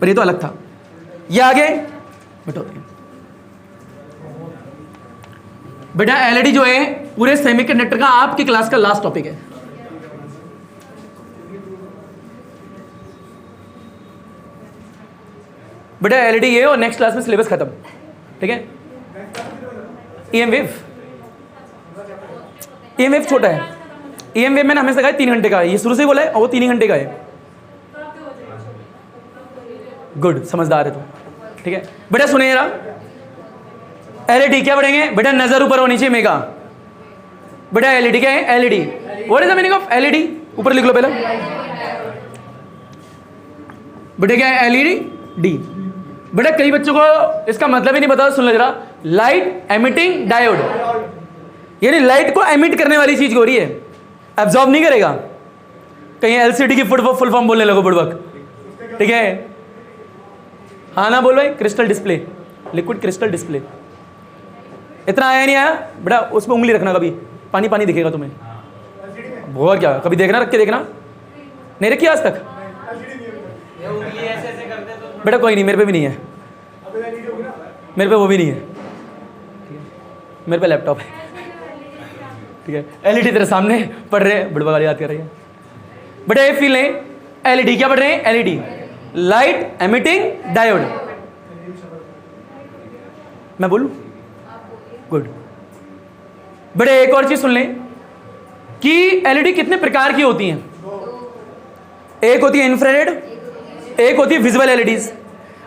पर ये तो अलग था। ये आगे बेटा बेटा एलईडी जो है पूरे सेमीकंडक्टर का आपकी क्लास का लास्ट टॉपिक है। बेटा एलईडी ये और नेक्स्ट क्लास में सिलेबस खत्म, ठीक है। ईएम वेव, ईएम वेव छोटा है। ईएम वेव मैंने हमेशा कहा 3 घंटे का है, ये शुरू से ही बोला है और वो 3 ही घंटे का है। गुड, समझदार है तो, ठीक है। बेटा सुनिए जरा, एलईडी क्या पढ़ेंगे बेटा? नजर ऊपर होनी चाहिए मेगा। बेटा एलईडी क्या है? LED. What is the meaning of LED? ऊपर लिख लो पहले। बेटा क्या है? LED D. बेटा कई बच्चों को इसका मतलब ही नहीं पता, सुन लो जरा। लाइट एमिटिंग डायोड, यानी लाइट को एमिट करने वाली चीज हो रही है, एब्जॉर्ब नहीं करेगा। कहीं एलसीडी की फुल फॉर्म बोलने लगो बुड़बक, ठीक है। हाँ ना बोल भाई, crystal display, liquid crystal display. इतना आया नहीं आया बेटा? उसमें उंगली रखना, कभी पानी पानी दिखेगा तुम्हें। बहुत क्या, कभी देखना, रख के देखना। नहीं रखी आज तक बेटा? कोई नहीं, मेरे पे भी नहीं है, मेरे पे वो भी नहीं है, मेरे पे लैपटॉप है, ठीक है। एलईडी तेरे सामने पढ़ रहे हैं, बुढ़वा गाली याद कर रही है। बेटा ये फील नहीं, एलईडी क्या पढ़ रहे हैं? LED light emitting diode. मैं बोलूं? गुड। बेटा एक और चीज सुन लें कि एलईडी कितने प्रकार की होती हैं। एक होती है इंफ्रारेड, एक होती है विजुअल एलईडीज।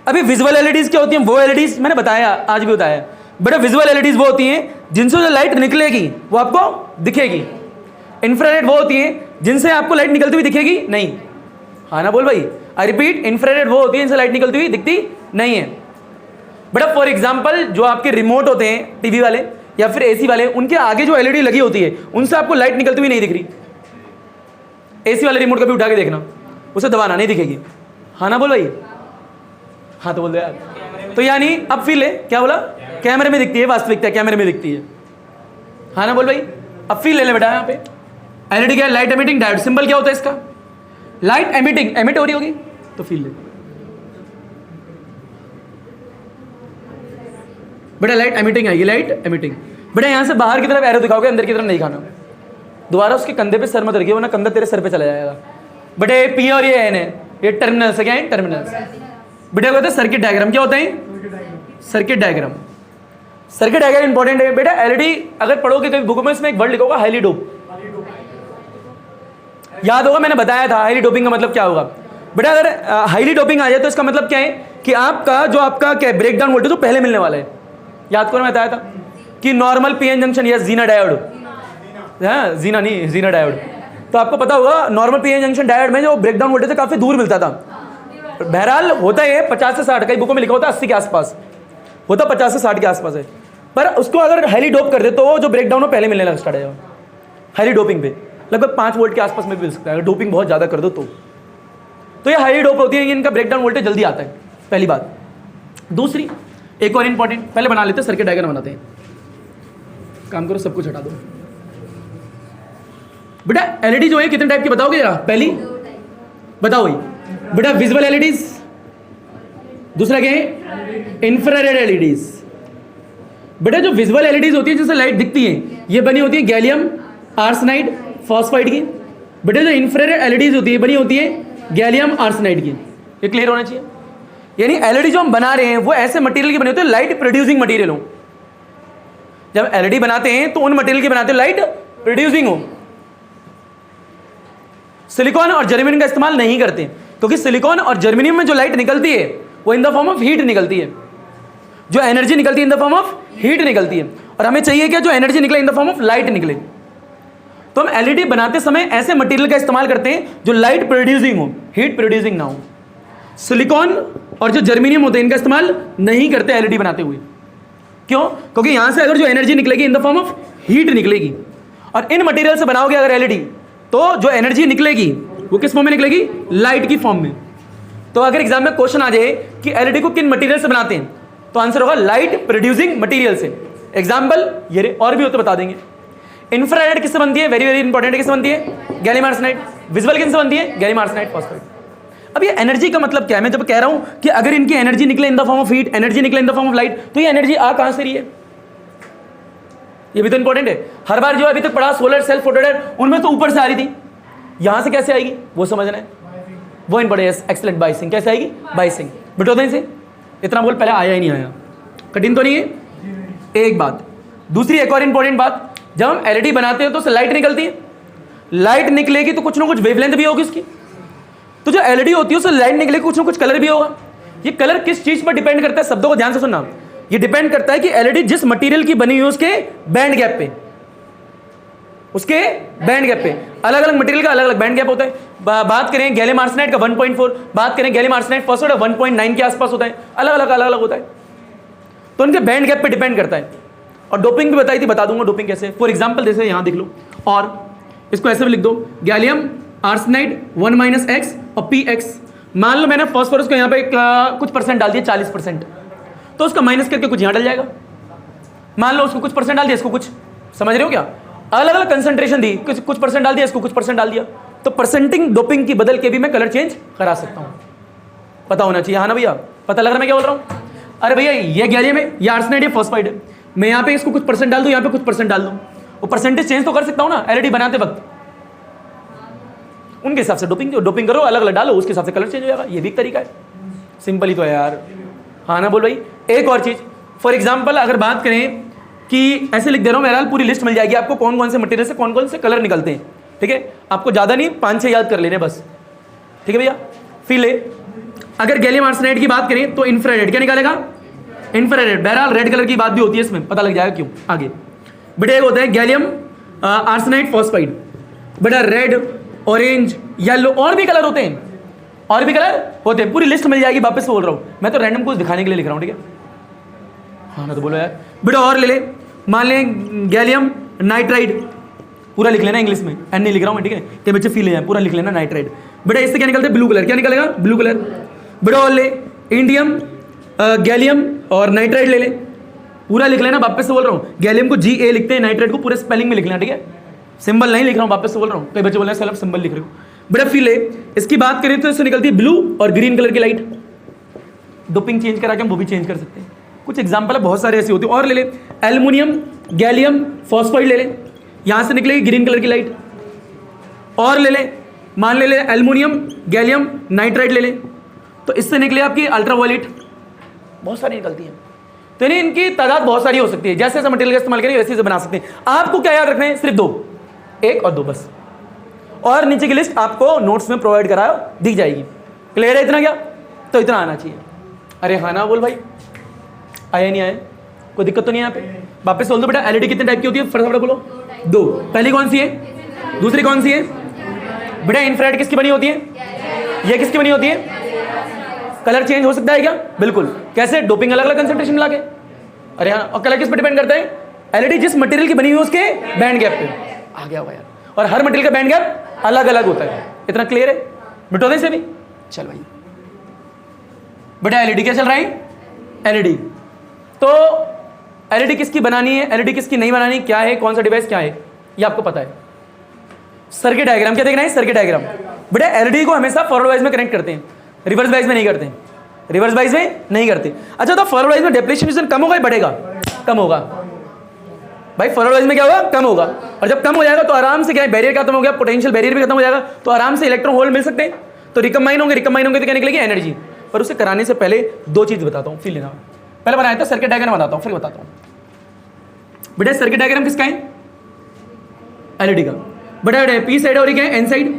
अभी विजुअल एलईडीज क्या होती हैं? वो एलईडीज मैंने बताया, आज भी बताया बेटा। विजुअल एलईडीज वो होती हैं जिनसे जो लाइट निकलेगी वो आपको दिखेगी। इंफ्रारेड वो होती हैं जिनसे आपको लाइट निकलती हुई दिखेगी नहीं। हाँ ना बोल भाई? आई रिपीट, इंफ्रारेड वो होती है जिनसे लाइट निकलती हुई दिखती नहीं है। बेटा फॉर एग्जाम्पल जो आपके रिमोट होते हैं टीवी वाले या फिर एसी वाले, उनके आगे जो एलईडी लगी होती है उनसे आपको लाइट निकलती हुई नहीं दिख रही। एसी वाले रिमोट कभी उठा के देखना, उसे दबाना, नहीं दिखेगी। हाँ ना बोल भाई? हाँ तो बोल दो यार। तो यानी अब फील है, क्या बोला? कैमरे में दिखती है, वास्तविकता कैमरे में दिखती है। हाँ ना बोल भाई? अब फील ले ले बेटा। यहाँ पे एलईडी क्या है? Light emitting diode. सिंबल क्या होता है इसका? लाइट एमिटिंग, एमिट हो रही होगी तो फील ले बेटा। लाइट एमिटिंग है, ये लाइट एमिटिंग। बेटा यहाँ से बाहर की तरफ एरो दिखाओगे, अंदर की तरफ नहीं खाना। दोबारा उसके कंधे पे सर मत रखिए, वरना कंधा तेरे सर पे चला जाएगा। बेटा ये पी और ये एन है, ये टर्मिनल्स है। क्या है? टर्मिनल्स। बेटा कहते हैं सर्किट डायग्राम। क्या होता है? Circuit diagram. Circuit diagram important है बेटा। एलईडी अगर पढ़ोगे कभी बुक में, इसमें एक वर्ड लिखा होगा हाईली डोप। याद होगा, मैंने बताया था हाईली डोपिंग का मतलब क्या होगा। बेटा अगर हाईली डोपिंग आ जाए तो इसका मतलब क्या है कि आपका जो आपका क्या ब्रेकडाउन वोल्टेज तो पहले मिलने वाला है। याद करो, मैं बताया था कि नॉर्मल पीएन जंक्शन या जीना डायोड, हाँ जीना नहीं, जीना डायोड। तो आपको पता होगा नॉर्मल पीएन जंक्शन डायोड में जो ब्रेकडाउन वोल्टेज से काफी दूर मिलता था। बहरहाल होता है 50 से 60, कई बुकों में लिखा होता है 80 के आसपास होता, 50 से 60 के आसपास है। पर उसको अगर हाईली डोप कर दे तो जो ब्रेकडाउन वो पहले मिलने लग स्टार्ट है। हाईली डोपिंग पे लगभग 5 वोल्ट के आसपास में भी मिल सकता है अगर डोपिंग बहुत ज़्यादा कर दो तो ये हाईली डोप होती है, इनका ब्रेकडाउन वोल्टेज जल्दी आता है, पहली बात। दूसरी एक और इंपॉर्टेंट, पहले बना लेते हैं, सर्किट डायग्राम बनाते हैं। काम करो, सब कुछ हटा दो बेटा। एलईडी जो है कितने टाइप की बताओगे जरा? पहली बताओ ही बेटा, विजुअल एलईडीज। दूसरा क्या है? Infrared LEDs. बेटा जो विजुअल एलईडीज होती है जिससे लाइट दिखती है, ये बनी होती है गैलियम आर्सेनाइड फॉस्फाइड की। बेटा जो इंफ्रारेड एलईडीज होती है बनी होती है गैलियम आर्सेनाइड की। ये क्लियर होना चाहिए। यानी एलईडी जो हम बना रहे हैं वो ऐसे मटेरियल की बनी होती है, लाइट प्रोड्यूसिंग मटेरियल हो। जब एलईडी बनाते हैं तो उन मटेरियल की बनाते हैं लाइट प्रोड्यूसिंग हो। सिलिकॉन और जर्मेनियम का इस्तेमाल नहीं करते क्योंकि सिलिकॉन और जर्मेनियम में जो लाइट निकलती है वो इन द फॉर्म ऑफ हीट निकलती है। जो एनर्जी निकलती है इन द फॉर्म ऑफ हीट निकलती है, और हमें चाहिए क्या? जो एनर्जी निकले in the form of light निकले। तो हम एलईडी बनाते समय ऐसे मटेरियल का इस्तेमाल करते हैं जो लाइट प्रोड्यूसिंग हो, हीट प्रोड्यूसिंग ना हो। सिलिकॉन और जो जर्मेनियम होते हैं इनका इस्तेमाल नहीं करते एलईडी बनाते हुए। क्यों? क्योंकि यहां से अगर जो एनर्जी निकलेगी इन द फॉर्म ऑफ हीट निकलेगी, और इन मटेरियल से बनाओगे अगर एलईडी तो जो एनर्जी निकलेगी वो किस फॉर्म में निकलेगी? लाइट की फॉर्म में। तो अगर एग्जाम में क्वेश्चन आ जाए कि एलईडी को किन मटेरियल से बनाते हैं तो आंसर होगा लाइट प्रोड्यूसिंग मटेरियल से। एग्जाम्पल ये और भी होते बता देंगे। इंफ्रारेड किससे बनती है? वेरी वेरी इंपॉर्टेंट, किससे बनती है? Gallium arsenide. विजुअल किससे बनती है? Gallium arsenide phosphide. अब ये एनर्जी का मतलब क्या है? मैं जब कह रहा हूं कि अगर इनकी एनर्जी निकले in the form of heat, energy निकले in the form of light, तो ये एनर्जी आ कहां से रही है? ये भी तो इंपॉर्टेंट है। हर बार जो अभी तक पढ़ा सोलर सेल फोटोडेट, उनमें तो ऊपर से आ रही थी, यहां से कैसे आएगी वो समझना है, वो इंपॉर्टेंट। Excellent, biasing. कैसे आएगी? बाइसिंग। बटो दें से इतना बोल, पहले आया ही नहीं आया, कठिन तो नहीं है। एक बात। दूसरी एक और इंपॉर्टेंट बात, जब हम एलईडी बनाते हैं तो उससे लाइट निकलती है, लाइट निकलेगी तो कुछ ना कुछ वेवलेंथ भी होगी उसकी, तो जो एलईडी होती है उससे लाइट निकलेगी, कुछ ना कुछ कलर भी होगा। ये कलर किस चीज पर डिपेंड करता है? शब्दों को ध्यान से सुनना। ये डिपेंड करता है कि एलईडी जिस मटेरियल की बनी हुई है उसके बैंड गैप पे, उसके बैंड गैप पे। अलग अलग मटेरियल का अलग अलग बैंड गैप होता है। बात करें गैलियम आर्सेनाइड का 1.4, बात करें गैलियम आर्सेनाइड फॉस्फेट 1.9 के आसपास होता है। अलग अलग होता है, तो उनके बैंड गैप पे डिपेंड करता है। और डोपिंग भी बताई थी, बता दूंगा डोपिंग कैसे। फॉर एग्जांपल जैसे यहां देख लो, और इसको ऐसे भी लिख दो, गैलियम आर्सेनाइड 1 - x और px। मान लो मैंने फॉस्फोरस को यहाँ पे कुछ परसेंट डाल दिया, 40%, तो उसका माइनस करके कुछ यहाँ डल जाएगा। मान लो उसको कुछ परसेंट डाल दिया, इसको कुछ, समझ रहे हो क्या? अलग अलग कंसंट्रेशन दी, कुछ परसेंट डाल दिया, इसको कुछ परसेंट डाल दिया, तो परसेंटिंग डोपिंग की बदल के भी मैं कलर चेंज करा सकता हूँ। पता होना चाहिए, हाँ ना भैया? पता लग रहा है मैं क्या बोल रहा हूँ? अरे भैया ये गैलियम है, ये आर्सेनाइड है, फॉस्फाइड है, मैं यहाँ पे इसको कुछ परसेंट डाल दूँ, यहाँ पे कुछ परसेंट डाल दूँ, वो परसेंटेज चेंज तो कर सकता हूँ ना एलईडी बनाते वक्त। उनके हिसाब से डोपिंग करो, अलग अलग डालो, उसके हिसाब से कलर चेंज हो जाएगा। ये भी एक तरीका है, सिंपल ही तो है यार। हाँ ना बोल भाई? एक और चीज, फॉर एग्जांपल अगर बात करें कि ऐसे लिख दे रहा हूँ, बहरहाल पूरी लिस्ट मिल जाएगी आपको, कौन कौन से मटेरियल से कौन कौन से कलर निकलते हैं। ठीक है, आपको ज़्यादा नहीं, 5-6 याद कर लेने बस। ठीक है भैया? फिर ले, अगर गैलियम आर्सेनाइड की बात करें तो इंफ्रारेड क्या निकालेगा? इंफ्रारेड। बहरहाल रेड कलर की बात भी होती है इसमें, पता लग जाएगा क्यों आगे। बेटा एक होता है गैलियम आर्सेनाइड फॉस्फाइड, बेटा रेड, ऑरेंज, येलो, और भी कलर होते हैं, और भी कलर होते हैं, पूरी लिस्ट मिल जाएगी। वापस से बोल रहा हूँ, मैं तो रैंडम कुछ दिखाने के लिए लिख रहा हूँ। ठीक है? हाँ ना, तो बोलो यार। बेटा और ले ले, मान लें गैलियम नाइट्राइड, पूरा लिख लेना इंग्लिश में, एन नहीं लिख रहा हूँ मैं, ठीक है? कि बच्चे फील है, पूरा लिख लेना नाइट्राइड। बेटा इससे क्या निकलता है? Blue colour. क्या निकलेगा? Blue colour. बेटा और ले, इंडियम, गैलियम और नाइट्राइड ले ले, पूरा लिख लेना। वापस से बोल रहा हूँ, गैलियम को GA लिखते हैं, नाइट्राइड को पूरे स्पेलिंग में लिख लेना। ठीक है? सिंबल नहीं लिख रहा हूँ, वापस से बोल रहा हूँ, कई बच्चे बोल रहे हैं सिर्फ सिंबल लिख रहे हो। बेटा फिर ले, इसकी बात करें तो इससे निकलती है ब्लू और ग्रीन कलर की लाइट। डोपिंग चेंज करा के हम वो भी चेंज कर सकते हैं। कुछ एग्जांपल है, बहुत सारे ऐसे होते हैं। और ले ले, एल्युमिनियम, गैलियम, फॉस्फाइड ले ले, यहाँ से निकलेगी ग्रीन कलर की लाइट। और ले ले, मान ले एल्युमिनियम, गैलियम, नाइट्राइड ले ले, तो इससे निकले आपकी अल्ट्रावायलेट, बहुत सारी निकलती है। तो यानी इनकी तादाद बहुत सारी हो सकती है, जैसे जैसे मटेरियल का इस्तेमाल करेंगे वैसे बना सकते हैं। आपको क्या याद रखना है? सिर्फ 2, 1 और 2 बस, और नीचे की लिस्ट आपको नोट्स में प्रोवाइड करा दी जाएगी। क्लियर है इतना? क्या तो इतना आना चाहिए। अरे हाँ ना बोल भाई, आया नहीं आया? कोई दिक्कत तो नहीं है यहाँ पे? वापस बोल दो बेटा, एलईडी कितने टाइप की होती है? फटाफट बोलो। 2। पहली कौन सी है? दूसरी कौन सी है? बेटा इंफ्रारेड किसकी बनी होती है? ये किसकी बनी होती है? कलर चेंज हो सकता है क्या? बिल्कुल। कैसे? डोपिंग अलग अलग कंसंट्रेशन मिला के। अरे हाँ, और कलर किस पर डिपेंड करता है? एलईडी जिस मटेरियल की बनी हुई है उसके बैंड गैप पे। आ गया होगा यार, और हर मटेरियल का बैंड गैप अलग अलग होता है। इतना क्लियर है? मिटो दे से भी। चल भाई बेटा, एलईडी क्या चल रहा है? एलईडी। तो एलईडी किसकी बनानी है, एलईडी किसकी नहीं बनानी, क्या है, कौन सा डिवाइस क्या है, ये आपको पता है। सर्किट डायग्राम क्या देखना है? Circuit diagram. बेटा एलईडी को हमेशा फॉरवर्ड वाइज में कनेक्ट करते हैं, रिवर्स वाइज में नहीं करते। रिवर्स वाइज में नहीं करते। अच्छा, तो फॉरवर्ड वाइज में डेप्रिसिएशन कम होगा या बढ़ेगा? कम होगा भाई। फॉरवर्ड वाइज में क्या होगा? कम होगा। और जब कम हो जाएगा तो आराम से क्या है, बैरियर खत्म हो गया, पोटेंशियल बैरियर भी खत्म हो जाएगा, तो आराम से इलेक्ट्रॉन होल मिल सकते हैं। तो रिकम्बाइन होंगे, रिकम्बाइन होंगे तो क्या निकलेगी? एनर्जी। पर उसे कराने से पहले 2 चीज बताता हूँ, फिर लेना। पहले बनाया था सर्किट डायग्राम, बताता हूँ फिर बताता हूँ। बेटा सर्किट डायग्राम किसका है? एलईडी का। बेटा पी साइड और क्या है? N side.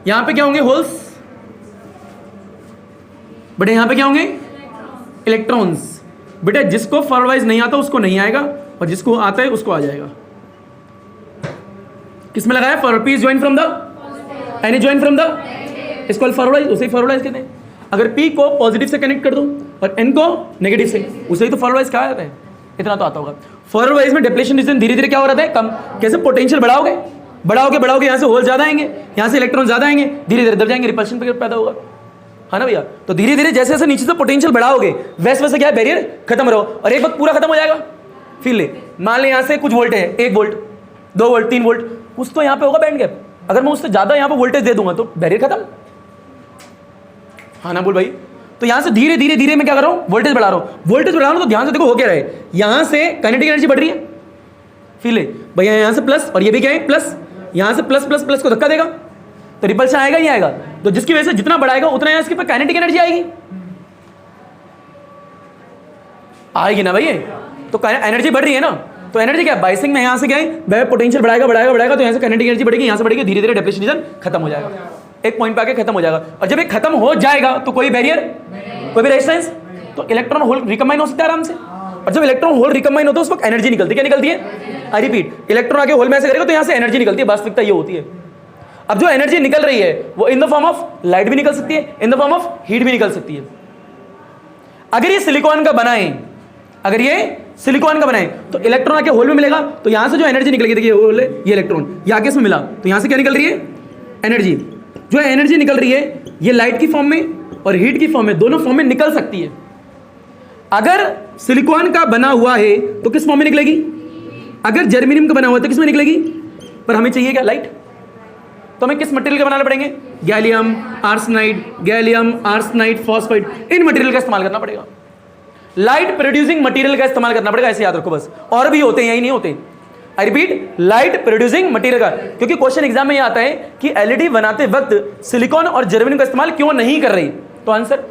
यहाँ पे क्या होंगे? होल्स। बेटा यहाँ पे क्या होंगे? इलेक्ट्रॉन्स। बेटा जिसको फॉरवर्ड वाइज नहीं आता उसको नहीं आएगा, और जिसको आता है उसको आ जाएगा। किसमें लगाया? Forward. P is join from the, N is join from the, इसको फॉरवर्ड वाइज, उसे फॉरवर्ड वाइज कहते हैं। अगर पी को पॉजिटिव से कनेक्ट कर दो और एन को नेगेटिव से, उसे ही तो फॉरवर्ड वाइज कहा जाता है। इतना तो आता होगा। फॉरवर्ड वाइज में डिप्लेशन डिस्टेंस धीरे धीरे क्या हो रहा है? कम। कैसे? पोटेंशियल बढ़ाओगे बढ़ाओगे बढ़ाओगे, यहाँ से होल ज्यादा आएंगे, यहाँ से इलेक्ट्रॉन ज्यादा आएंगे, धीरे धीरे दब जाएंगे, रिपल्शन पैदा होगा। है ना भैया? तो धीरे धीरे जैसे जैसे नीचे से पोटेंशियल बढ़ाओगे वैसे वैसे क्या है, बैरियर खत्म रहो, और एक वक्त पूरा खत्म हो जाएगा। फिर ले, मान ले यहाँ से कुछ वोल्ट है, 1 वोल्ट, 2 वोल्ट, 3 वोल्ट, कुछ तो यहाँ पे होगा बैंड गैप। अगर मैं उससे ज्यादा यहाँ पे वोल्टेज दे दूंगा तो बैरियर खत्म। हाँ ना बोल भाई। तो यहां से धीरे धीरे धीरे मैं क्या कर रहा हूं, वोल्टेज बढ़ा रहा हूं। वोल्टेज बढ़ा रहा हूं तो ध्यान से देखो हो क्या रहा है, यहां से काइनेटिक एनर्जी बढ़ रही है, फील है भैया, यहां से प्लस और ये भी क्या है प्लस, यहां से प्लस प्लस प्लस को धक्का देगा तो रिपल्शन आएगा ही आएगा। तो जिसकी वजह से जितना बढ़ाएगा उतना यहां इसके ऊपर काइनेटिक एनर्जी आएगी, आएगी ना भैया। तो एनर्जी बढ़ रही है ना, तो एनर्जी क्या है, बाइसिंग में यहां से क्या है वह पोटेंशियल बढ़ाएगा बढ़ाएगा बढ़ाएगा, तो यहां से काइनेटिक एनर्जी बढ़ेगी, यहां से बढ़ेगी, धीरे धीरे डिप्लेशन रीजन खत्म हो जाएगा, एक पॉइंट पे आके खत्म हो जाएगा। और जब ये खत्म हो जाएगा तो कोई बैरियर, कोई भी रेजिस्टेंस, तो इलेक्ट्रॉन होल रिकम्बाइन हो सकता है आराम से। और जब इलेक्ट्रॉन होल रिकम्बाइन होता है उस वक्त एनर्जी निकलती है, क्या निकलती है, आई रिपीट, इलेक्ट्रॉन आके होल में ऐसे करेगा तो यहां से एनर्जी निकलती है, वास्तविकता ये होती है। अब जो एनर्जी निकल रही है वो इन द फॉर्म ऑफ लाइट भी निकल सकती है, इन द फॉर्म ऑफ हीट भी निकल सकती है। अगर ये सिलिकॉन का बना है, अगर ये सिलिकॉन का बनाए तो इलेक्ट्रॉन आके होल में मिलेगा, तो यहां से जो एनर्जी निकलेगी, देखिए होल है, ये इलेक्ट्रॉन ये आके इसमें मिला, तो यहां से क्या निकल रही है, एनर्जी। जो एनर्जी निकल रही है ये लाइट की फॉर्म में और हीट की फॉर्म में, दोनों फॉर्म में निकल सकती है। अगर सिलिकॉन का बना हुआ है तो किस फॉर्म में निकलेगी, अगर जर्मेनियम का बना हुआ है तो किस में निकलेगी, पर हमें चाहिए क्या, लाइट। तो हमें किस मटेरियल का बनाना पड़ेंगे, gallium arsenide, gallium arsenide phosphide, इन मटेरियल का इस्तेमाल करना पड़ेगा, लाइट प्रोड्यूसिंग मटेरियल का इस्तेमाल करना पड़ेगा, ऐसे याद रखो बस। और भी होते हैं, यही नहीं होते, I repeat, light producing material का। क्योंकि क्वेश्चन एग्जाम में ये आता है कि एलईडी बनाते वक्त सिलिकॉन और जर्मेनियम का इस्तेमाल क्यों नहीं कर रही, तो आंसर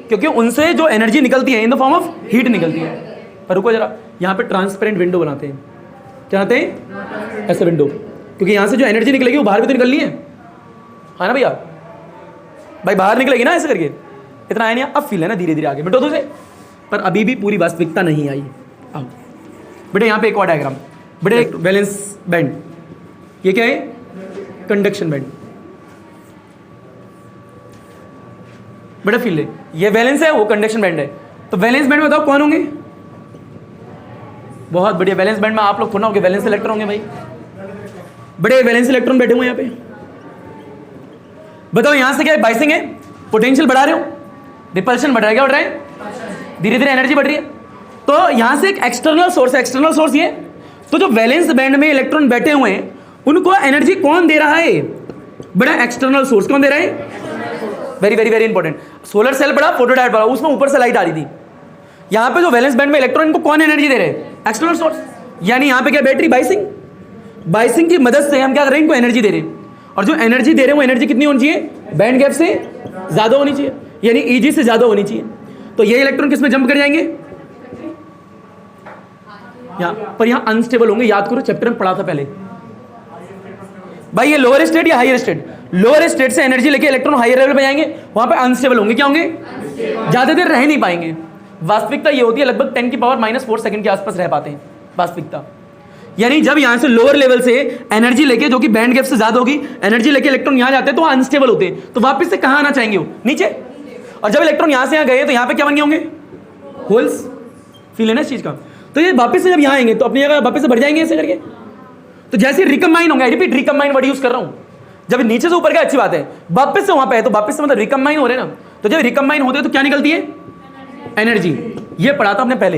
क्योंकि उनसे जो एनर्जी निकलती है इन द फॉर्म ऑफ हीट निकलती है। पर रुको जरा, यहां पे ट्रांसपेरेंट विंडो बनाते हैं, क्या बनाते हैं, ऐसे विंडो, क्योंकि यहां से जो एनर्जी निकलेगी वो बाहर भी तो निकलनी है, हाँ ना भैया, भाई बाहर निकलेगी ना ऐसे करके, इतना आया नहीं, अब फील है ना, धीरे धीरे आगे बेटो तुझे, पर अभी भी पूरी वास्तविकता नहीं आई। आओ बेटे, यहाँ पे एक और डायग्राम, बेटे एक वैलेंस बैंड, ये क्या है, कंडक्शन बैंड, बेटा फील है, ये वैलेंस है वो कंडक्शन बैंड है। तो वैलेंस बैंड में बताओ कौन होंगे, बहुत बढ़िया, वैलेंस बैंड में आप लोग थोड़ा होंगे, वैलेंस इलेक्ट्रॉन होंगे भाई, बड़े वैलेंस इलेक्ट्रॉन बैठे हुए यहाँ पे। बताओ यहां से क्या है, बाइसिंग है, पोटेंशियल बढ़ा रहे हो, रिपल्शन बढ़ रहा है, क्या बढ़ रहा है, धीरे धीरे एनर्जी बढ़ रही है। तो यहां से एक एक्सटर्नल सोर्स है, एक्सटर्नल सोर्स ये, तो जो वैलेंस बैंड में इलेक्ट्रॉन बैठे हुए हैं उनको एनर्जी कौन दे रहा है, बड़ा एक्सटर्नल सोर्स कौन दे रहा है, very very very important, solar cell बड़ा, फोटोडायोड बड़ा, उसमें ऊपर से लाइट आ रही थी। यहां पे जो वैलेंस बैंड में इलेक्ट्रॉन इनको कौन एनर्जी दे रहे हैं, एक्सटर्नल सोर्स, यानी यहां पे क्या बैटरी, बाइसिंग, बाइसिंग की मदद से हम क्या कर रहे हैं, इनको एनर्जी दे रहे हैं। और जो एनर्जी दे रहे हैं वो एनर्जी कितनी होनी चाहिए, बैंड गैप से ज्यादा होनी चाहिए, यानी ईजी से ज्यादा होनी चाहिए। तो ये इलेक्ट्रॉन किस में जंप कर जाएंगे, यहां पर, यहां अनस्टेबल होंगे, याद करो चैप्टर में पढ़ा था पहले भाई, ये लोअर स्टेट या हायर स्टेट, लोअर स्टेट से एनर्जी लेके इलेक्ट्रॉन हायर लेवल पे जाएंगे, वहां पे अनस्टेबल होंगे, क्या होंगे, ज्यादा देर रह नहीं पाएंगे। वास्तविकता ये होती है लगभग 10⁻⁻⁴ सेकंड के आसपास रह पाते हैं वास्तविकता। यानी जब यहां से लोअर लेवल से एनर्जी लेके, जो कि बैंड गैप से ज्यादा होगी, एनर्जी लेके इलेक्ट्रॉन यहां जाते हैं तो अनस्टेबल होते हैं, तो वापस से कहां आना चाहेंगे, वो नीचे। और जब इलेक्ट्रॉन यहां से यहां गए तो यहां पे क्या बन गए होंगे, होल्स, फील है ना इस चीज का। तो ये वापस से जब यहां आएंगे तो अपनी जगह वापस से बढ़ जाएंगे ऐसे करके। तो जैसे रिकम्बाइन होंगे, रिपीट, रिकम्बाइन वर्ड यूज कर रहा हूं, जब नीचे से ऊपर गया अच्छी बात है, वापस से वहां पे है तो वापस से मतलब रिकम्बाइन हो रहे हैं ना। तो जब रिकम्बाइन होते हैं तो क्या निकलती है, एनर्जी। ये पढ़ा था हमने पहले,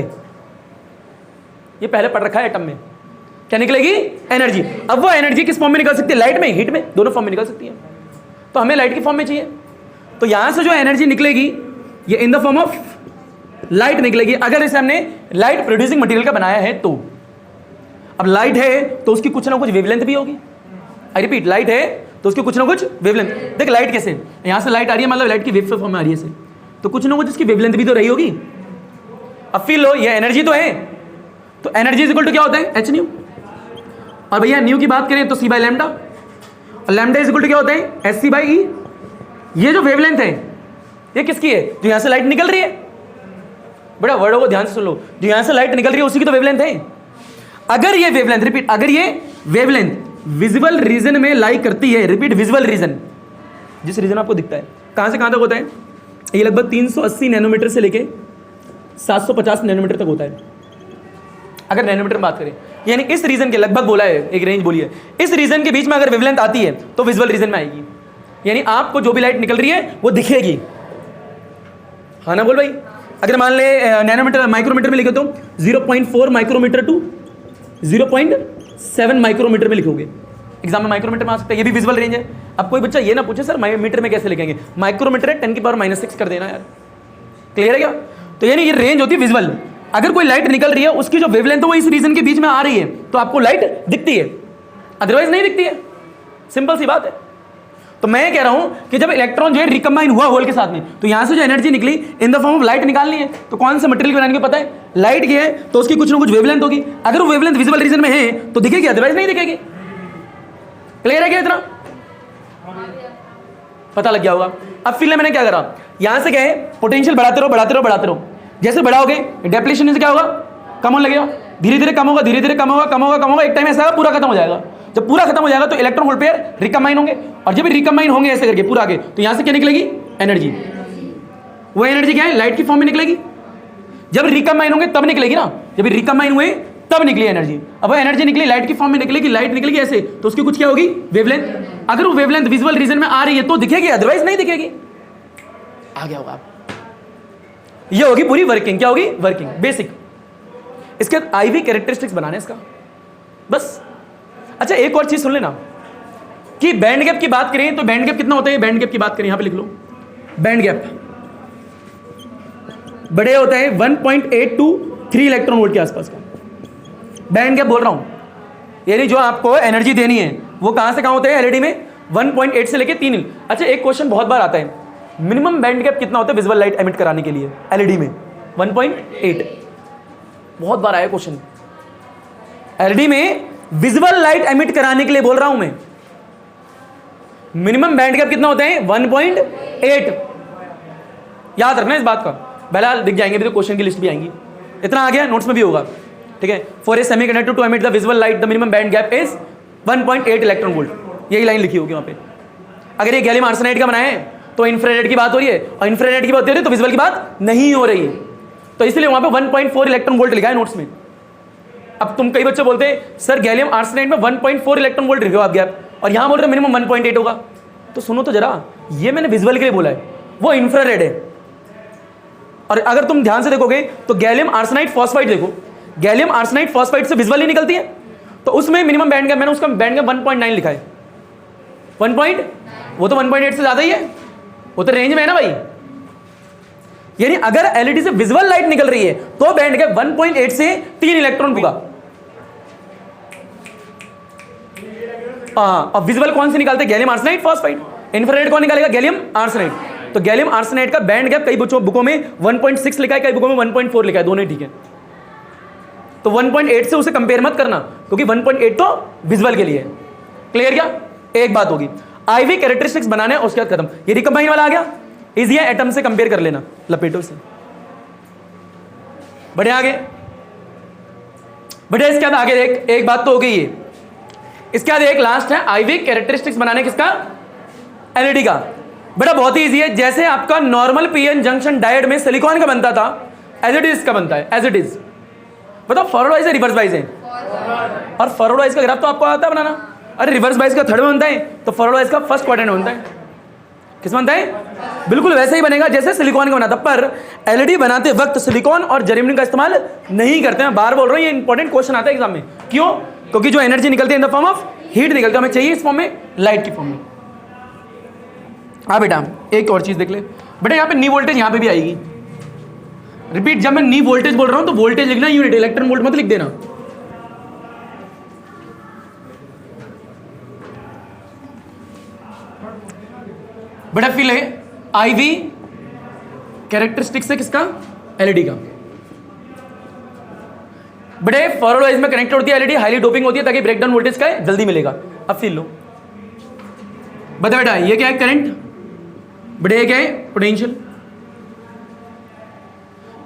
ये पहले पढ़ रखा है एटम में, क्या निकलेगी, एनर्जी। अब वो एनर्जी किस फॉर्म में निकल सकती है, लाइट में, हीट में, दोनों फॉर्म में निकल सकती है। तो हमें लाइट की फॉर्म में चाहिए, तो यहां से जो एनर्जी निकलेगी ये इन द फॉर्म ऑफ लाइट निकलेगी, अगर इसे हमने लाइट प्रोड्यूसिंग मटेरियल का बनाया है तो। अब लाइट है तो उसकी कुछ ना कुछ वेवलेंथ भी होगी, आई रिपीट, लाइट है तो उसकी कुछ ना कुछ वेवलेंथ। देख लाइट कैसे, यहां से लाइट आ रही है, मतलब लाइट की वेव फॉर्म में आ रही है से, तो कुछ ना कुछ इसकी वेवलेंथ भी तो रही होगी। अब फील लो, ये एनर्जी तो है, तो एनर्जी इज इक्वल टू क्या होता है, एच न्यू। और भैया न्यू की बात करें तो सी बाई लैम्डा, और लैम्डा इज इक्वल टू क्या होता है, एस सी बाई ई। ये जो वेवलेंथ है ये किसकी है, जो यहां से लाइट निकल रही है, बड़ा वर्डों को ध्यान से सुन लो, जो यहां से लाइट निकल रही है उसी की तो वेवलेंथ है। अगर ये वेवलेंथ, रिपीट, अगर ये वेवलेंथ विजुअल रीजन में लाई करती है, रिपीट, विजुअल रीजन, जिस रीजन आपको दिखता है, कहां से कहां तक होता है, ये लगभग 380 नैनोमीटर से लेके 750 नैनोमीटर तक होता है, अगर नैनोमीटर में बात करें, यानी इस रीजन के लगभग बोला है, एक रेंज बोली है, इस रीजन के बीच में अगर वेवलेंथ आती है तो विजुअल रीजन में आएगी, यानी आपको जो भी लाइट निकल रही है वो दिखेगी, हाँ ना बोल भाई। अगर मान ले नैनोमीटर, माइक्रोमीटर में लिखे तो 0.4 माइक्रोमीटर टू 0.7 माइक्रोमीटर में लिखोगे, एग्जाम में माइक्रोमीटर में आ सकता है, ये भी विजुअल रेंज है। अब कोई बच्चा ये ना पूछे सर मीटर में कैसे लिखेंगे, माइक्रोमीटर है 10⁻⁻⁶ कर देना यार, क्लियर है क्या? तो यानी ये रेंज होती है विजुअल। अगर कोई लाइट निकल रही है उसकी जो वेवलेंथ है वो इस रीजन के बीच में आ रही है तो आपको लाइट दिखती है, अदरवाइज नहीं दिखती है, सिंपल सी बात है। तो मैं कह रहा हूं कि जब इलेक्ट्रॉन जो है रिकम्बाइन हुआ होल के साथ में तो यहां से जो एनर्जी निकली इन द फॉर्म ऑफ लाइट निकालनी है, तो कौन से मटेरियल बनाने को पता है, लाइट की है तो उसकी कुछ ना कुछ वेवलेंथ होगी, अगर वो वेवलेंथ विजुअल रीजन में है तो दिखेगी, अदरवाइज नहीं दिखेगी। क्लियर है क्या इतना? पता लग गया होगा। अब फिर मैंने क्या करा, यहां से क्या है पोटेंशियल बढ़ाते रहो बढ़ाते रहो बढ़ाते रहो, जैसे बढ़ाओगे डेप्लीशन से क्या होगा, कम होने लगेगा, धीरे धीरे कम होगा धीरे धीरे कम होगा कम होगा कम होगा, एक टाइम ऐसा पूरा खत्म हो जाएगा। जब पूरा खत्म हो जाएगा तो इलेक्ट्रॉन होल पेयर रिकम्बाइन होंगे, और जब रिकम्बाइन होंगे ऐसे करके पूरा आगे तो यहां से क्या निकलेगी, एनर्जी। वो एनर्जी क्या है, लाइट की फॉर्म में निकलेगी। जब रिकम्बाइन होंगे तब निकलेगी ना, जब रिकम्बाइन हुए तब निकली एनर्जी। अब वो एनर्जी निकली लाइट की फॉर्म में निकलेगी, लाइट निकलेगी ऐसे तो उसकी कुछ क्या होगी, वेवलेंथ। अगर वो वेवलेंथ विजुअल रीजन में आ रही है तो दिखेगी, अदरवाइज नहीं दिखेगी। आ गया होगा आप, ये होगी पूरी वर्किंग। क्या होगी, वर्किंग बेसिक। इसके बाद आईवी कैरेक्टरिस्टिक्स बनाने इसका बस। अच्छा एक और चीज सुन लेना कि बैंड गैप की बात करें तो बैंड गैप कितना होता है, बैंड गैप की बात करें यहां पे लिख लो, बैंड गैप बड़े होता है 1.8 to 3 इलेक्ट्रॉन वोल्ट के आसपास का बैंड गैप बोल रहा हूं। यानी जो आपको एनर्जी देनी है वो कहां से कहां होता है एलईडी में, 1.8 से लेके 3। अच्छा एक क्वेश्चन बहुत बार आता है, मिनिमम बैंड गैप कितना होता है विजुअल लाइट एमिट कराने के लिए एलईडी में, 1.8। बहुत बार आया क्वेश्चन, एलईडी में विजुअल लाइट एमिट कराने के लिए बोल रहा हूं मैं, मिनिमम बैंड गैप कितना होता है 1.8। याद रखना इस बात का, बहरहाल दिख जाएंगे भी तो क्वेश्चन की लिस्ट भी आएंगी, इतना आ गया नोट्स में भी होगा, ठीक है। For a semiconductor to emit the visual light the minimum band gap is 1.8 electron volt, यही लाइन लिखी होगी वहां पे। अगर ये गैलियम आर्सेनाइड का बनाया है तो इंफ्रारेड की बात हो रही है, और इंफ्रारेड की बात हो रही है तो विजुअल की बात नहीं हो रही है, तो इसलिए वहां पे 1.4 इलेक्ट्रॉन वोल्ट लिखा है नोट्स में। अब तुम कई बच्चे बोलते हैं सर गैलियम आर्सेनाइड में 1.4 इलेक्ट्रॉन वोल्ट लिखो आप गैप, और यहां बोल रहे मिनिमम 1.8 होगा। तो सुनो तो जरा, ये मैंने विजुअल के लिए बोला है, वो इंफ्रारेड है। और अगर तुम ध्यान से देखोगे तो गैलियम आर्सेनाइड फॉस्फाइड देखो, गैलियम आर्सेनाइड फॉस्फाइड से विजुअल ही निकलती है, तो उसमें मिनिमम बैंड गैप मैंने उसका बैंड गैप 1.9 लिखा है। 1. वो तो 1.8 से ज्यादा ही है, वो तो रेंज में है ना भाई। यानी अगर एलईडी से विजुअल लाइट निकल रही है तो बैंड गैप 1.8 से 3 इलेक्ट्रॉन होगा। अब विजुअल कौन से निकालते हैं, गैलियम आर्सेनाइड फॉस्फाइड। इंफ्रारेड कौन निकालेगा, गैलियम आर्सेनाइड। तो गैलियम आर्सेनाइड का बैंड गैप कई बुकों में 1.6 लिखा है, कई बुकों में 1.4 लिखा है, दोनों ही ठीक है। तो 1.8 से उसे कंपेयर मत करना, क्योंकि 1.8 तो विजुअल के लिए है। क्लियर क्या, एक बात होगी। आईवी कैरेक्टरिस्टिक्स बनाने हैं, उसके बाद खत्म। ये रिकम्बाइन वाला आ गया, इजी है, एटम से कंपेयर कर लेना, लपेटो से। बढ़े आगे, बढ़े। इसके बाद आगे देख, एक बात तो हो गई है, इसके बाद एक लास्ट है आईवी कैरेक्टरिस्टिक्स बनाने किसका, एलईडी का। बड़ा बहुत ही इजी है, जैसे आपका नॉर्मल पीएन जंक्शन डायोड में सिलिकॉन का बनता था, एज इट इज का बनता है, एज इट इज। बताओ फॉरवर्ड वाइज है रिवर्स वाइज है, और फॉरवर्ड वाइज का ग्राफ तो आपको आता है बनाना। अरे रिवर्स वाइज का थर्ड में बनता है, तो फॉरवर्ड वाइज का फर्स्ट क्वाड्रेंट में बनता है। किस बनता है, बिल्कुल वैसे ही बनेगा जैसे सिलिकॉन का बना था, पर एलईडी बनाते वक्त सिलिकॉन और जर्मेनियम का इस्तेमाल नहीं करते हैं। बार बोल रहा हूं, ये इंपॉर्टेंट क्वेश्चन आता है एग्जाम में। क्यों, क्योंकि जो एनर्जी निकलती है इन द फॉर्म ऑफ हीट निकलती है, हमें चाहिए इस फॉर्म में, लाइट की फॉर्म में। हाँ बेटा, एक और चीज देख ले बेटा, यहाँ पे नी वोल्टेज यहाँ पे भी आएगी। रिपीट, जब मैं नी वोल्टेज बोल रहा हूं तो वोल्टेज लिखना यूनिट, इलेक्ट्रॉन वोल्ट मत लिख देना। बड़ा फील है आईवी कैरेक्टरिस्टिक्स है किसका, एलईडी का। बड़े फॉरवर्ड वाइज में कनेक्ट होती है एलईडी, हाईली डोपिंग होती है ताकि ब्रेकडाउन वोल्टेज का जल्दी मिलेगा। अब फील लो, बता बेटा ये क्या है, करंट। बड़े क्या है, पोटेंशियल।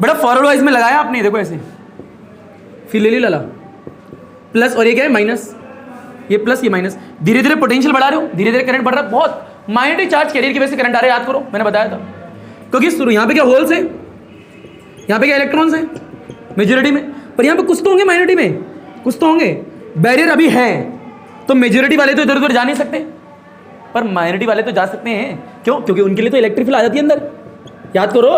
बड़ा फॉरवर्ड वाइज में लगाया आपने, देखो ऐसे फील ले ली लाला, प्लस, और ये क्या है माइनस, ये प्लस ये माइनस। धीरे धीरे पोटेंशियल बढ़ा रहे हो, धीरे धीरे करंट बढ़ रहा है। बहुत माइनॉरिटी चार्ज कैरियर की वजह से करंट आ रहा है, याद करो मैंने बताया था। क्योंकि शुरू यहाँ पे क्या होल्स है, यहाँ पे क्या इलेक्ट्रॉन्स है मेजॉरिटी में, पर यहाँ पे कुछ तो होंगे माइनॉरिटी में, कुछ तो होंगे। बैरियर अभी है तो मेजॉरिटी वाले तो इधर उधर जा नहीं सकते, पर माइनॉरिटी वाले तो जा सकते हैं। क्यों, क्योंकि उनके लिए तो इलेक्ट्रिक फील्ड आ जाती है अंदर, याद करो,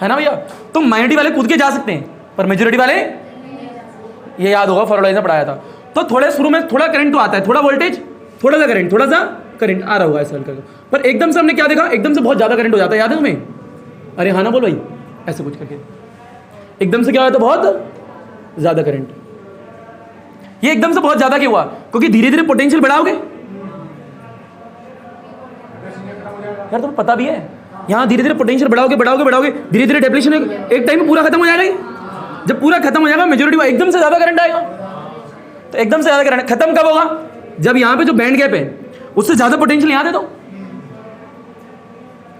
है ना भैया। तो माइनॉरिटी वाले कूद के जा सकते हैं, पर मेजॉरिटी वाले, ये याद होगा फॉरवर्ड वाइज में पढ़ाया था। तो थोड़े शुरू में थोड़ा करंट तो आता है, थोड़ा वोल्टेज, थोड़ा सा करंट आ रहा होगा ऐसा हल्का, पर एकदम से हमने क्या देखा, एकदम से बहुत ज़्यादा करंट हो जाता है, याद है तुम्हें? अरे हाँ ना बोल भाई, ऐसे कुछ करके एकदम से क्या होता है, बहुत ज़्यादा करंट। ये एकदम से बहुत ज़्यादा क्यों हुआ? क्योंकि धीरे धीरे पोटेंशियल बढ़ाओगे यार, तुम्हें पता भी है, यहाँ धीरे धीरे पोटेंशियल बढ़ाओगे, धीरे धीरे डेप्लीशन एक टाइम में पूरा खत्म हो जाएगा। जब पूरा खत्म हो जाएगा मेजोरिटी एकदम से ज़्यादा करंट आएगा। तो एकदम से ज़्यादा करंट खत्म कब होगा? जब यहाँ पे जो बैंड गैप है उससे ज़्यादा पोटेंशियल यहाँ दे दो।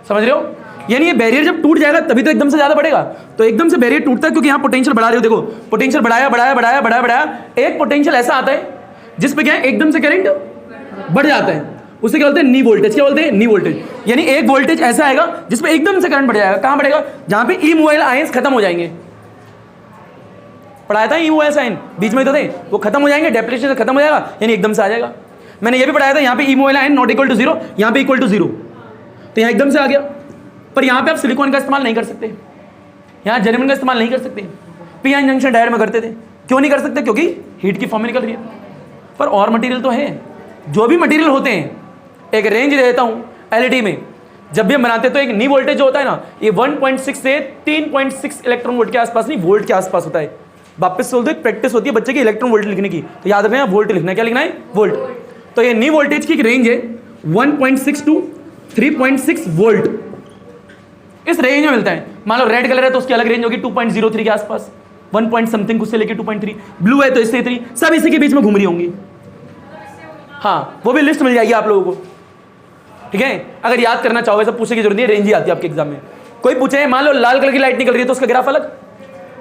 समझ रहे हो? यानी ये बैरियर जब टूट जाएगा तभी तो एकदम से ज़्यादा बढ़ेगा। तो एकदम से बैरियर टूटता है क्योंकि यहाँ पोटेंशियल बढ़ा रहे हो। देखो पोटेंशियल बढ़ाया, एक पोटेंशियल ऐसा आता है जिसपे क्या है, एकदम से करंट बढ़ जाता है, उसे क्या बोलते हैं, नी वोल्टेज। क्या बोलते हैं? नी वोल्टेज। यानी एक वोल्टेज ऐसा आएगा जिसमें एकदम से करंट बढ़ जाएगा। कहां बढ़ेगा? जहां पे ई मोबाइल आयंस खत्म हो जाएंगे। पढ़ाया था ई मोबाइल साइन बीच में तो थे, वो खत्म हो जाएंगे, डेप्लीशन खत्म हो जाएगा, यानी एकदम से आ जाएगा। मैंने ये भी पढ़ाया था, यहाँ पे ई mobile ion not equal to 0, यहाँ पे इक्वल टू 0, तो यहाँ एकदम से आ गया। पर यहाँ पे आप सिलिकॉन का इस्तेमाल नहीं कर सकते, यहाँ जर्मन का इस्तेमाल नहीं कर सकते। पी एन जंक्शन डायोड में करते थे। क्यों नहीं कर सकते? क्योंकि हीट की फॉर्म में निकल रही है। पर और मटेरियल तो है, जो भी मटेरियल होते हैं, एक रेंज दे देता हूँ एलईडी में, जब भी हम बनाते हैं तो एक नी वोल्टेज जो होता है ना, ये 1.6 से 3.6 इलेक्ट्रॉन वोल्ट के आसपास, नहीं वोल्ट के आसपास होता है। वापस से बोलते प्रैक्टिस होती है बच्चे की इलेक्ट्रॉन वोल्ट लिखने की, तो याद रखना वोल्ट लिखना है। क्या लिखना है? वोल्ट। तो ये नी वोल्टेज की एक रेंज है 1.6 टू 3.6 वोल्ट, इस रेंज में मिलता है। मान लो रेड कलर है तो उसकी अलग रेंज होगी 2.03 के आसपास, 1 पॉइंट समथिंग उससे लेके 2.3, ब्लू है तो इससे 3, सब इसी के बीच में घूम रही होंगी। हाँ, वो भी लिस्ट मिल जाएगी आप लोगों को, ठीक है? अगर याद करना चाहोगे सब पूछने की जरूरत नहीं है, रेंज ही आती है आपके एग्जाम में। कोई पूछे मान लो लाल कलर की लाइट निकल रही है तो उसका ग्राफ अलग,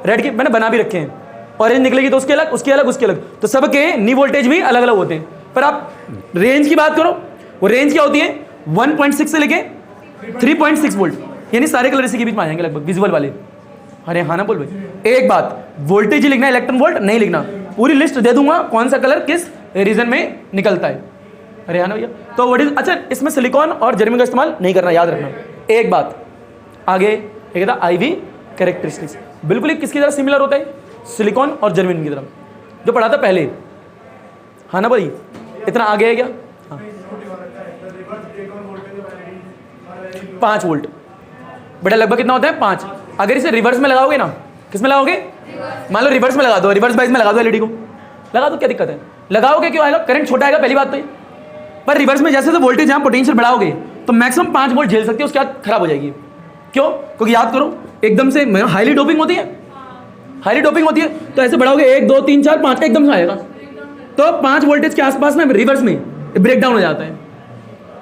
रेड की मैंने बना भी रखे हैं, ऑरेंज निकलेगी तो उसके अलग, उसके अलग, उसके अलग, तो सबके नी वोल्टेज भी अलग अलग होते हैं। पर आप रेंज की बात करो, वो रेंज क्या होती है? 1.6 से लेके 3.6 वोल्ट, यानी सारे कलर इसी के बीच में आ जाएंगे लगभग, विजुअल वाले। अरे हाँ ना बोल भाई। एक बात, वोल्टेज ही लिखना है, इलेक्ट्रॉन वोल्ट नहीं लिखना। पूरी लिस्ट दे दूंगा कौन सा कलर किस रीजन में निकलता है। अरे हाँ ना भैया। तो व्हाट इज, अच्छा इसमें सिलिकॉन और जर्मन का इस्तेमाल नहीं करना, याद रखना। एक बात आगे, एक था आईवी कैरेक्टरिस्टिक्स, बिल्कुल ही किसकी तरह सिमिलर होता है? सिलिकॉन और जर्मन की तरह, जो पढ़ा था पहले। हाँ ना भाई, इतना आगे है क्या? हाँ। 5 वोल्ट बेटा, लगभग कितना होता है? 5। अगर इसे रिवर्स में लगाओगे ना, किस में लगाओगे? मान लो रिवर्स में लगा दो, रिवर्स बाइस में लगा दो, एलईडी को लगा दो, क्या दिक्कत है? लगाओगे क्यों आएगा? करंट छोटा आएगा, पहली बात तो ये। पर रिवर्स में जैसे तो वोल्टेज यहाँ पोटेंशियल बढ़ाओगे तो मैक्सिमम 5 वोल्ट झेल सकती है, उसके बाद खराब हो जाएगी। क्यों? क्योंकि याद करो एकदम से हाईली डोपिंग होती है, हाईली डोपिंग होती है, तो ऐसे बढ़ाओगे 1 2 3 4 5 एकदम से आएगा, तो 5 वोल्टेज के आसपास ना रिवर्स में ब्रेक डाउन हो जाता है।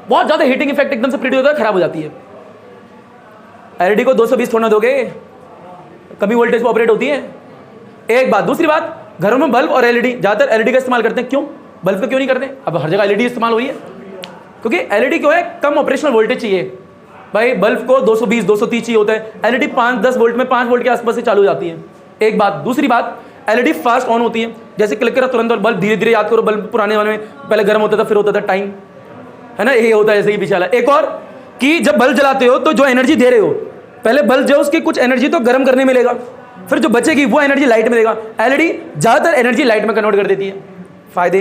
बहुत ज़्यादा हीटिंग इफेक्ट एकदम से प्रोड्यूस होता है, खराब हो जाती है। एलईडी को 220 थोड़ा दोगे, कमी वोल्टेज पर ऑपरेट होती है। एक बात। दूसरी बात, घरों में बल्ब और एलईडी, ज़्यादातर एलईडी का इस्तेमाल करते हैं। क्यों? बल्ब का क्यों नहीं करते? अब हर जगह एलईडी इस्तेमाल हो रही है, क्योंकि एलईडी क्यों है? कम ऑपरेशनल वोल्टेज चाहिए भाई। बल्ब को 220 230 चाहिए होता है, एलईडी 5-10 वोल्ट में 5 वोल्ट के आसपास से चालू हो जाती है। एक बात। दूसरी बात, एलईडी फास्ट ऑन होती है, जैसे क्लिक करा तुरंत, और बल्ब धीरे धीरे, याद करो बल्ब पुराने वाले में पहले गर्म होता था फिर होता था टाइम, है ना, ये होता है जैसे ही पीछे वाला। एक और कि जब बल्ब जलाते हो तो जो एनर्जी दे रहे हो, पहले बल्ब जो उसकी कुछ एनर्जी तो गर्म करने में लेगा, फिर जो बचेगी वो एनर्जी लाइट में देगा। एलईडी ज़्यादातर एनर्जी लाइट में कन्वर्ट कर देती है। फायदे,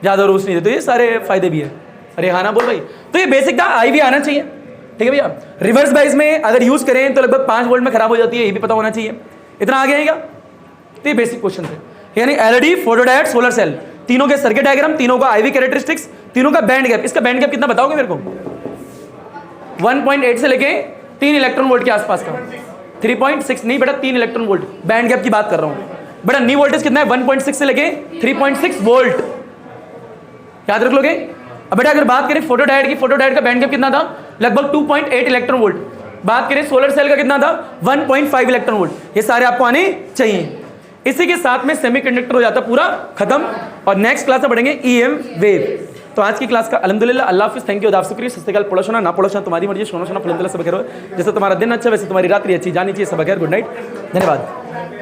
ज़्यादा रोशनी देते, तो ये सारे फायदे भी है। अरे हाँ ना बोल भाई। तो ये बेसिक था, आईवी आना चाहिए, ठीक है भैया। रिवर्स बाइस में अगर यूज़ करें तो लगभग 5 वोल्ट में खराब हो जाती है, ये भी पता होना चाहिए। इतना आगे है क्या? तो ये बेसिक क्वेश्चन थे, यानी एलईडी, फोटोडायोड, सोलर सेल, तीनों के सर्किट डायग्राम, तीनों का आईवी कैरेक्टरिस्टिक्स, तीनों का बैंड गैप। इसका बैंड गैप कितना बताओगे मेरे को? 1.8 से लेके 3 इलेक्ट्रॉन वोल्ट के आसपास का। 3.6 नहीं बेटा, 3 इलेक्ट्रॉन वोल्ट, बैंड गैप की बात कर रहा हूँ बेटा। नी वोल्टेज कितना है? 1.6 से लेके 3.6 वोल्ट, याद रख लोगे। अब बेटा अगर बात करें फोटोडायोड की, फोटोडायोड का बैंड गैप कितना था? लगभग 2.8 इलेक्ट्रॉन वोल्ट। बात करें सोलर सेल का कितना था? 1.5 इलेक्ट्रॉन वोल्ट। ये सारे आपको आने चाहिए। इसी के साथ में सेमीकंडक्टर हो जाता पूरा खत्म, और नेक्स्ट क्लास में पढ़ेंगे ईएम वेव। तो आज की क्लास का अल्हम्दुलिल्लाह, अल्लाह हाफिज़, थैंक यू, अदाब शुक्रिया, सस्तेकाल, पढ़ोना ना पढ़ोना तुम्हारी मर्जी, सोना सोना फलंदुल्लाह सब खैर हो। जैसे तुम्हारा दिन अच्छा वैसे तुम्हारी रात्रि अच्छी जानी चाहिए। सब खैर, गुड नाइट, धन्यवाद।